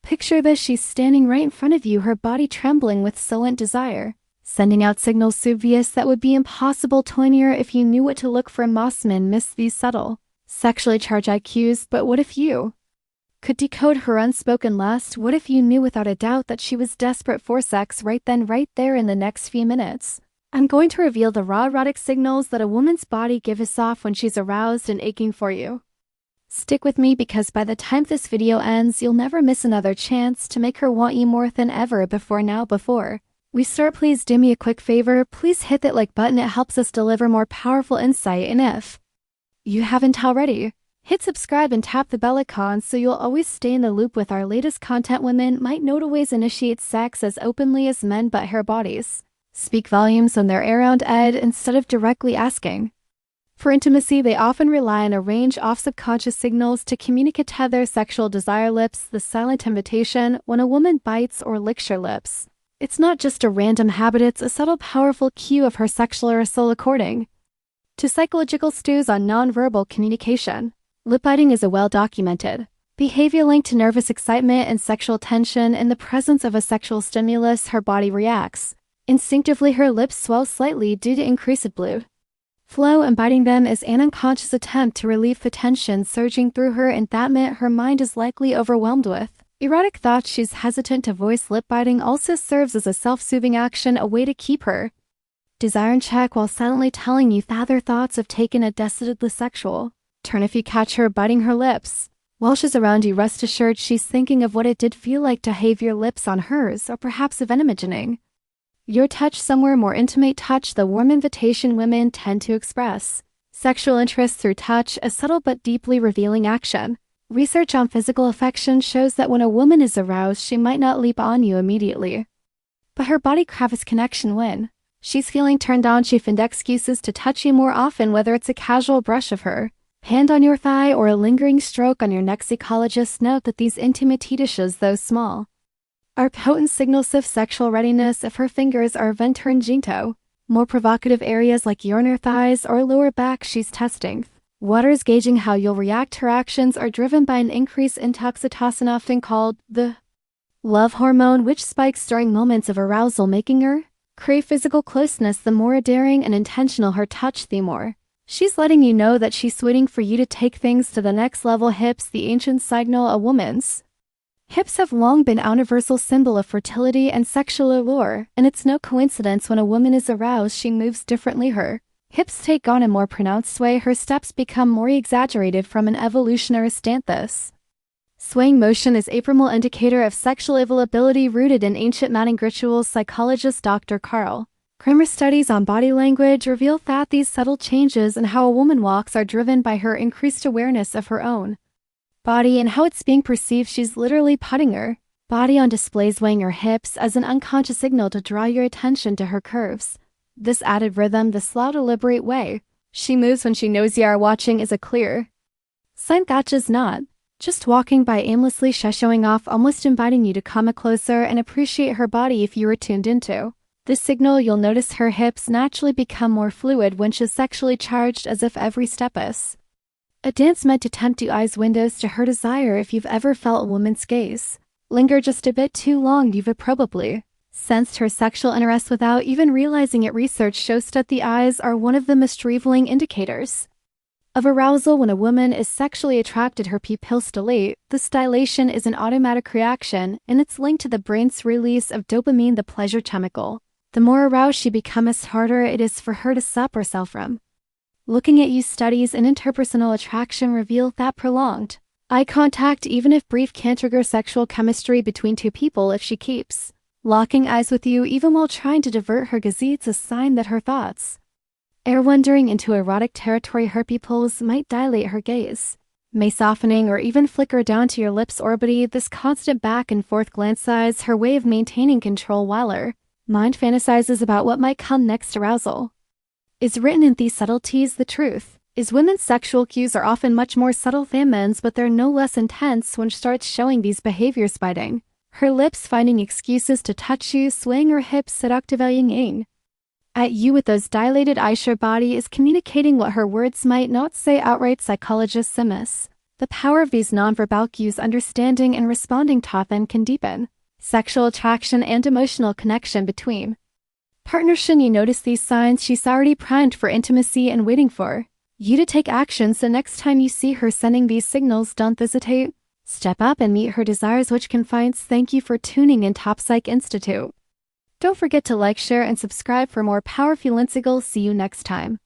Picture this, she's standing right in front of you, her body trembling with silent desire, sending out signals so obvious that would be impossible to linear if you knew what to look for. Mossman missed these subtle, sexually charged IQs, but what if you could decode her unspoken lust? What if you knew without a doubt that she was desperate for sex right then, right there in the next few minutes? I'm going to reveal the raw erotic signals that a woman's body gives off when she's aroused and aching for you. Stick with me, because by the time this video ends, you'll never miss another chance to make her want you more than ever before. Now, before we start, please do me a quick favor. Please hit that like button. It helps us deliver more powerful insight. And if you haven't already, hit subscribe and tap the bell icon so you'll always stay in the loop with our latest content. Women might know to ways initiate sex as openly as men, but their bodies speak volumes when they're around Ed instead of directly asking for intimacy. They often rely on a range of subconscious signals to communicate their sexual desire. Lips, the silent invitation. When a woman bites or licks your lips, it's not just a random habit, it's a subtle, powerful cue of her sexual arousal. According to psychological studies on nonverbal communication, lip biting is a well-documented behavior linked to nervous excitement and sexual tension. In the presence of a sexual stimulus, her body reacts instinctively. Her lips swell slightly due to increased blood flow, and biting them is an unconscious attempt to relieve the tension surging through her. In that minute, her mind is likely overwhelmed with erotic thoughts. She's hesitant to voice. Lip biting also serves as a self-soothing action, a way to keep her desire in check while silently telling you that their thoughts have taken a decidedly sexual turn. If you catch her biting her lips while she's around you, rest assured she's thinking of what it did feel like to have your lips on hers, or perhaps even imagining your touch somewhere more intimate. Touch, the warm invitation. Women tend to express sexual interest through touch, a subtle but deeply revealing action. Research on physical affection shows that when a woman is aroused, she might not leap on you immediately, but her body craves connection. When she's feeling turned on, she finds excuses to touch you more often, whether it's a casual brush of her hand on your thigh or a lingering stroke on your neck. Psychologists note that these intimate touches, though small, are potent signals of sexual readiness. If her fingers are venturing into more provocative areas like your inner thighs or lower back, she's testing waters, gauging how you'll react. Her actions are driven by an increase in oxytocin, often called the love hormone, which spikes during moments of arousal, making her crave physical closeness. The more daring and intentional her touch, the more she's letting you know that she's waiting for you to take things to the next level. Hips, the ancient signal. A woman's hips have long been a universal symbol of fertility and sexual allure, and it's no coincidence when a woman is aroused, she moves differently. Her hips take on a more pronounced sway. Her steps become more exaggerated from an evolutionary stance. This swaying motion is a primal indicator of sexual availability rooted in ancient mating rituals. Psychologist Dr. Carl Kramer's studies on body language reveal that these subtle changes in how a woman walks are driven by her increased awareness of her own body and how it's being perceived. She's literally putting her body on display, swaying her hips as an unconscious signal to draw your attention to her curves. This added rhythm, the slow, deliberate way she moves when she knows you are watching, is a clear sign that she's not just walking by aimlessly, showing off, almost inviting you to come closer and appreciate her body. If you were tuned into this signal, you'll notice her hips naturally become more fluid when she's sexually charged, as if every step is a dance meant to tempt you. Eyes, windows to her desire. If you've ever felt a woman's gaze linger just a bit too long, you've probably sensed her sexual interest without even realizing it. Research shows that the eyes are one of the most revealing indicators of arousal. When a woman is sexually attracted, her pupils dilate. This dilation is an automatic reaction, and it's linked to the brain's release of dopamine, the pleasure chemical. The more aroused she becomes, the harder it is for her to stop herself from looking at you. Studies in interpersonal attraction reveal that prolonged eye contact, even if brief, can trigger sexual chemistry between two people. If she keeps locking eyes with you, even while trying to divert her gaze, it's a sign that her thoughts are wandering into erotic territory. Her pupils might dilate, her gaze may softening or even flicker down to your lips' orbit. This constant back and forth glance is her way of maintaining control while her mind fantasizes about what might come next. Arousal is written in these subtleties. The truth is, women's sexual cues are often much more subtle than men's, but they're no less intense when she starts showing these behaviors. Biting her lips, finding excuses to touch you, swaying her hips, seductively at you with those dilated eyes. Her body is communicating what her words might not say outright. Psychologist Simus The power of these nonverbal cues, understanding and responding to them, can deepen sexual attraction and emotional connection between partners. Should you notice these signs, she's already primed for intimacy and waiting for you to take action. So next time you see her sending these signals, don't hesitate. Step up and meet her desires, which can find. Thank you for tuning in Top Psych Institute. Don't forget to like, share, and subscribe for more powerful insigals. See you next time.